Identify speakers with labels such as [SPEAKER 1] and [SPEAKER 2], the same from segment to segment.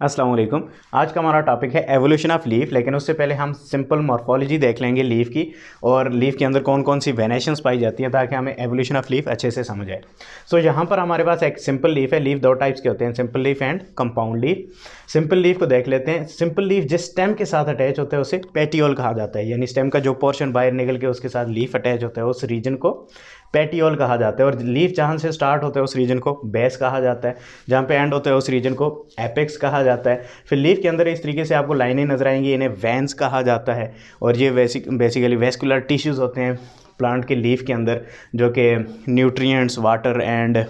[SPEAKER 1] अस्सलाम वालेकुम। आज का हमारा टॉपिक है एवोल्यूशन ऑफ लीफ। लेकिन उससे पहले हम सिंपल मॉर्फोलॉजी देख लेंगे लीफ की, और लीफ के अंदर कौन कौन सी वेनेशंस पाई जाती हैं ताकि हमें एवोल्यूशन ऑफ लीफ अच्छे से समझ आए। सो यहाँ पर हमारे पास एक सिंपल लीफ है। लीफ दो टाइप्स के होते हैं, simple leaf and compound leaf. Simple leaf को देख लेते हैं। सिंपल लीफ जिस स्टेम के साथ अटैच होता है उसे पेटियोल कहा जाता है, यानी स्टेम का जो पोर्शन बाहर निकल के उसके साथ लीफ अटैच होता है उस रीजन को पेटियोल कहा जाता है। और लीफ जहाँ से स्टार्ट होता है उस रीजन को बेस कहा जाता है, जहाँ पे एंड होता है उस रीजन को एपेक्स कहा जाता है। फिर लीफ के अंदर इस तरीके से आपको लाइनें नजर आएंगी, इन्हें वेंस कहा जाता है। और ये बेसिकली वेस्कुलर टिश्यूज़ होते हैं प्लांट के लीफ के अंदर, जो कि न्यूट्रिएंट्स, वाटर एंड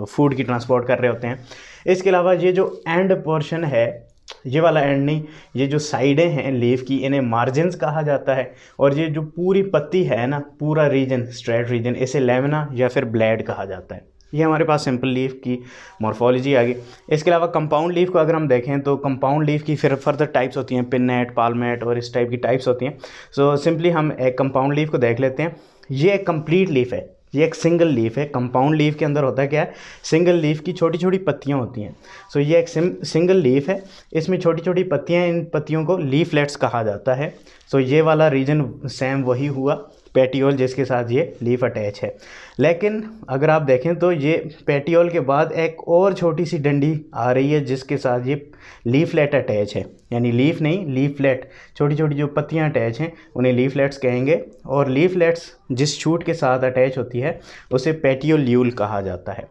[SPEAKER 1] फूड की ट्रांसपोर्ट कर रहे होते हैं। इसके अलावा ये जो एंड पोर्शन है, ये वाला एंड नहीं, ये जो साइडें हैं लीफ की, इन्हें मार्जिन्स कहा जाता है। और ये जो पूरी पत्ती है ना, पूरा रीजन, स्ट्रेट रीजन, इसे लेमिना या फिर ब्लेड कहा जाता है। ये हमारे पास सिंपल लीफ की मॉर्फोलॉजी आ गई। इसके अलावा कंपाउंड लीफ को अगर हम देखें तो कंपाउंड लीफ की फिर फर्दर टाइप्स होती हैं, पिन्नेट, पाल्मेट और इस टाइप की टाइप्स होती हैं। सो सिंपली हम एक कंपाउंड लीफ को देख लेते हैं। ये एक कंप्लीट लीफ है, ये एक सिंगल लीफ है। कंपाउंड लीफ के अंदर होता है क्या है, सिंगल लीफ की छोटी छोटी पत्तियां होती हैं। सो ये एक सिंगल लीफ है, इसमें छोटी छोटी पत्तियां, इन पत्तियों को लीफलेट्स कहा जाता है। सो ये वाला रीजन सेम वही हुआ पेटियोल जिसके साथ ये लीफ अटैच है। लेकिन अगर आप देखें तो ये पेटियोल के बाद एक और छोटी सी डंडी आ रही है जिसके साथ ये लीफलेट अटैच है, यानी लीफ नहीं लीफलेट, छोटी छोटी जो पत्तियां अटैच हैं उन्हें लीफलेट्स कहेंगे। और लीफलेट्स जिस शूट के साथ अटैच होती है उसे पेटियोल्यूल कहा जाता है।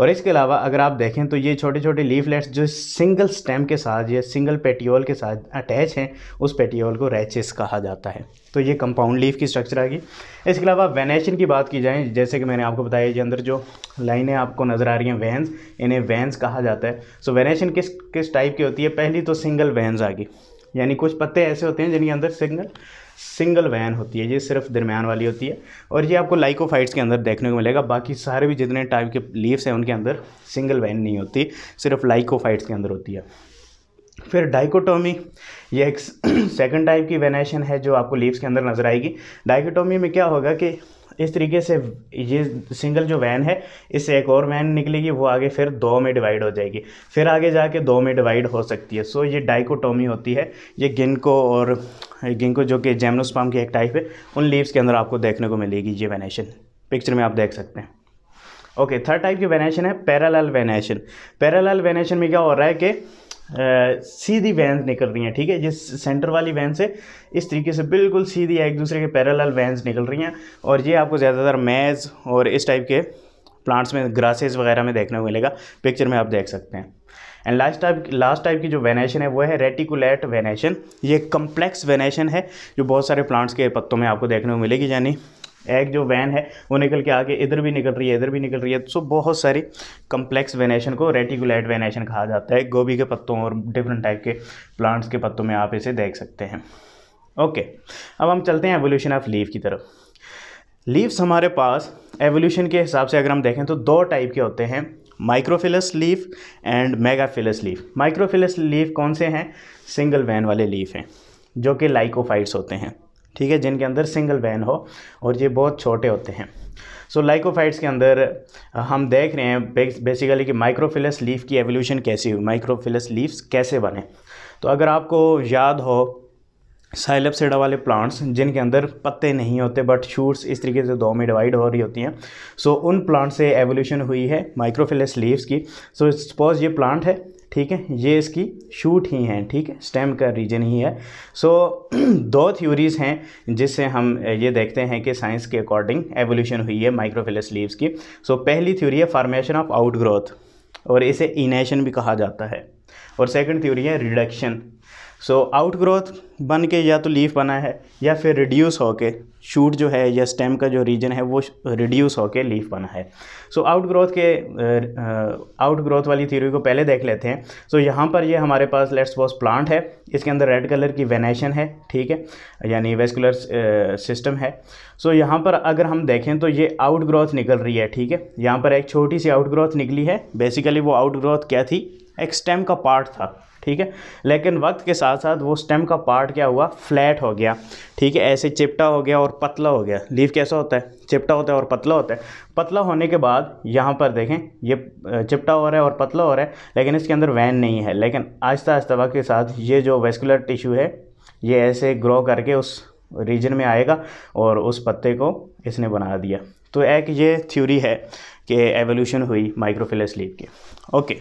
[SPEAKER 1] और इसके अलावा अगर आप देखें तो ये छोटे छोटे लीफलेट्स जो सिंगल स्टेम के साथ या सिंगल पेटियोल के साथ अटैच हैं, उस पेटियोल को रैचेस कहा जाता है। तो ये कंपाउंड लीफ की स्ट्रक्चर आ गई। इसके अलावा वेनेशन की बात की जाए, जैसे कि मैंने आपको बताया, ये अंदर जो लाइनें आपको नज़र आ रही हैं वेंस, इन्हें वेंस कहा जाता है। सो वेनेशन किस टाइप की होती है? पहली तो सिंगल वेंस आ गई, यानी कुछ पत्ते ऐसे होते हैं जिनके अंदर सिंगल वैन होती है, ये सिर्फ दरमियान वाली होती है। और ये आपको लाइकोफाइट्स के अंदर देखने को मिलेगा। बाकी सारे भी जितने टाइप के लीव्स हैं उनके अंदर सिंगल वैन नहीं होती, सिर्फ लाइकोफाइट्स के अंदर होती है। फिर डाइकोटोमी, ये एक सेकंड टाइप की वेनेशन है जो आपको लीव्स के अंदर नज़र आएगी। डाइकोटोमी में क्या होगा कि इस तरीके से ये सिंगल जो वैन है, इससे एक और वैन निकलेगी, वो आगे फिर दो में डिवाइड हो जाएगी, फिर आगे जाके दो में डिवाइड हो सकती है। सो ये डाइकोटोमी होती है। ये गिंको जो कि जिम्नोस्पर्म की एक टाइप है, उन लीव्स के अंदर आपको देखने को मिलेगी ये वेनेशन, पिक्चर में आप देख सकते हैं। ओके, थर्ड टाइप की वेनेशन है पैरेलल वेनेशन। पैरेलल वेनेशन में क्या हो रहा है कि सीधी वैन्स निकल रही हैं, ठीक है, जिस सेंटर वाली वैन से इस तरीके से बिल्कुल सीधी एक दूसरे के पैरेलल वैन्स निकल रही हैं। और ये आपको ज़्यादातर मेज और इस टाइप के प्लांट्स में, ग्रासेस वगैरह में देखने को मिलेगा, पिक्चर में आप देख सकते हैं। एंड लास्ट टाइप की जो वेनेशन है वो है रेटिकुलेट वेनेशन। ये कम्प्लेक्स वेनेशन है जो बहुत सारे प्लांट्स के पत्तों में आपको देखने को मिलेगी, यानी एक जो वैन है वो निकल के आगे इधर भी निकल रही है, इधर भी निकल रही है। सो बहुत सारी कम्प्लेक्स वेनेशन को रेटिकुलेट वेनेशन कहा जाता है। गोभी के पत्तों और डिफरेंट टाइप के प्लांट्स के पत्तों में आप इसे देख सकते हैं। ओके, अब हम चलते हैं एवोल्यूशन ऑफ लीफ की तरफ। लीव्स हमारे पास एवोल्यूशन के हिसाब से अगर हम देखें तो दो टाइप के होते हैं, microphyllous leaf and megaphyllous leaf. Microphyllous leaf कौन से हैं? सिंगल वैन वाले लीफ हैं जो कि लाइकोफाइट्स होते हैं, ठीक है, जिनके अंदर सिंगल वैन हो, और ये बहुत छोटे होते हैं। सो लाइकोफाइट्स के अंदर हम देख रहे हैं बेसिकली कि माइक्रोफिलस लीफ की एवोल्यूशन कैसी हुई, माइक्रोफिलस लीव्स कैसे बने। तो अगर आपको याद हो, साइलेप्सिडा वाले प्लांट्स जिनके अंदर पत्ते नहीं होते बट शूट्स इस तरीके से दो में डिवाइड हो रही होती हैं, सो उन प्लांट से एवोल्यूशन हुई है माइक्रोफिलस लीव्स की। सो सपोज ये प्लांट है, ठीक है, ये इसकी शूट ही हैं, ठीक है, स्टेम का रीजन ही है। सो दो थ्योरीज हैं जिससे हम ये देखते हैं कि साइंस के अकॉर्डिंग एवोल्यूशन हुई है माइक्रोफिलस लीव्स की। सो पहली थ्योरी है फॉर्मेशन ऑफ आउटग्रोथ, और इसे इनेशन भी कहा जाता है। और सेकंड थ्योरी है रिडक्शन। सो आउटग्रोथ बन के या तो लीफ बना है, या फिर रिड्यूस होके शूट जो है या स्टेम का जो रीजन है वो रिड्यूस होके लीफ बना है। सो आउटग्रोथ वाली थ्योरी को पहले देख लेते हैं। सो यहाँ पर ये हमारे पास लेट्स सपोज प्लांट है, इसके अंदर रेड कलर की वेनेशन है, ठीक है, यानी वेस्कुलर सिस्टम है। सो यहाँ पर अगर हम देखें तो ये आउटग्रोथ निकल रही है, ठीक है, यहाँ पर एक छोटी सी आउटग्रोथ निकली है। बेसिकली वो आउटग्रोथ क्या थी? एक स्टेम का पार्ट था, ठीक है। लेकिन वक्त के साथ साथ वो स्टेम का पार्ट क्या हुआ, फ्लैट हो गया, ठीक है, ऐसे चिपटा हो गया और पतला हो गया। लीफ कैसा होता है, चिपटा होता है और पतला होता है। पतला होने के बाद यहाँ पर देखें ये चिपटा हो रहा है और पतला हो रहा है, लेकिन इसके अंदर वैन नहीं है। लेकिन आहिस्ता आहिस्ता वक्त के साथ ये जो वेस्कुलर टिश्यू है ये ऐसे ग्रो करके उस रीजन में आएगा और उस पत्ते को इसने बना दिया। तो एक ये थ्योरी है कि एवोल्यूशन हुई माइक्रोफिलस लीफ की। ओके,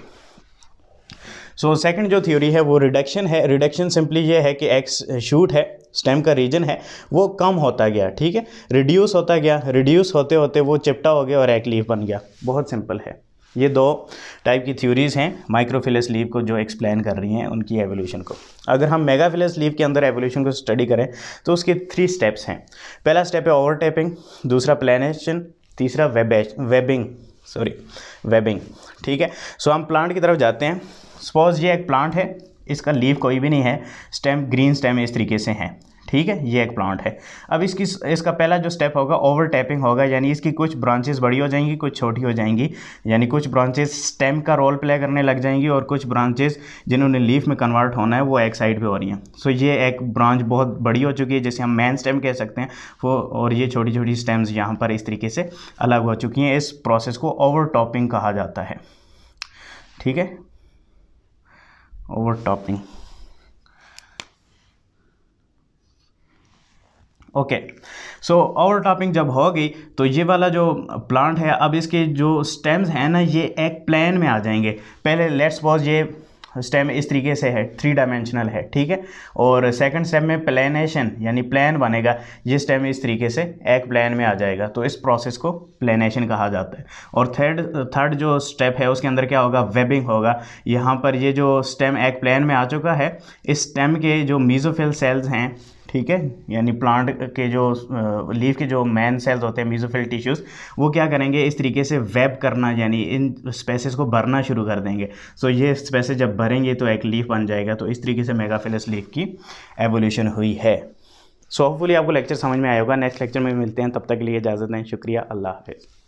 [SPEAKER 1] सो सेकंड जो थ्योरी है वो रिडक्शन है। रिडक्शन सिंपली ये है कि एक शूट है, स्टेम का रीजन है, वो कम होता गया, ठीक है, रिड्यूस होता गया, रिड्यूस होते होते वो चिपटा हो गया और एक लीफ बन गया। बहुत सिंपल है। ये दो टाइप की थ्योरीज़ हैं माइक्रोफिलस लीफ को जो एक्सप्लेन कर रही हैं उनकी एवोल्यूशन को। अगर हम मेगाफिलस लीफ के अंदर एवोल्यूशन को स्टडी करें तो उसके 3 स्टेप्स हैं। पहला स्टेप है ओवरटैपिंग, दूसरा प्लेनेशन, तीसरा वेबिंग, ठीक है। सो हम प्लांट की तरफ जाते हैं। सपोज ये एक प्लांट है, इसका लीफ कोई भी नहीं है, स्टेम ग्रीन स्टेम इस तरीके से है, ठीक है, ये एक प्लांट है। अब इसका पहला जो स्टेप होगा ओवरटैपिंग होगा, यानी इसकी कुछ ब्रांचेस बड़ी हो जाएंगी, कुछ छोटी हो जाएंगी, यानी कुछ ब्रांचेस स्टेम का रोल प्ले करने लग जाएंगी और कुछ ब्रांचेस जिन्होंने लीफ में कन्वर्ट होना है वो एक साइड पे हो रही हैं। सो ये एक ब्रांच बहुत बड़ी हो चुकी है जिसे हम मेन स्टेम कह सकते हैं वो, और ये छोटी छोटी स्टेम्स यहाँ पर इस तरीके से अलग हो चुकी हैं। इस प्रोसेस को ओवरटॉपिंग कहा जाता है, ठीक है, ओवरटॉपिंग। ओके, सो ओवरटॉपिंग जब होगी तो ये वाला जो प्लांट है, अब इसके जो स्टेम्स हैं ना ये एक प्लेन में आ जाएंगे। पहले लेट्स सपोज ये स्टेम इस तरीके से है, 3 डायमेंशनल है, ठीक है, और सेकंड स्टेप में प्लेनेशन यानी प्लेन बनेगा, ये स्टेम इस तरीके से एक प्लेन में आ जाएगा, तो इस प्रोसेस को प्लेनेशन कहा जाता है। और थर्ड जो स्टेप है उसके अंदर क्या होगा, वेबिंग होगा। यहाँ पर ये जो स्टेम एक प्लेन में आ चुका है, इस स्टेम के जो मेसोफिल सेल्स हैं, ठीक है, यानी प्लांट के जो लीफ के जो मेन सेल्स होते हैं मेसोफिल टिश्यूज़, वो क्या करेंगे, इस तरीके से वेब करना यानी इन स्पेसेस को भरना शुरू कर देंगे। सो ये स्पेसेस जब भरेंगे तो एक लीफ बन जाएगा। तो इस तरीके से मेगाफिलस लीफ की एवोल्यूशन हुई है। सो होपफुली आपको लेक्चर समझ में आया होगा। नेक्स्ट लेक्चर में मिलते हैं, तब तक के लिए इजाज़त दें। शुक्रिया, अल्लाह हाफ़िज़।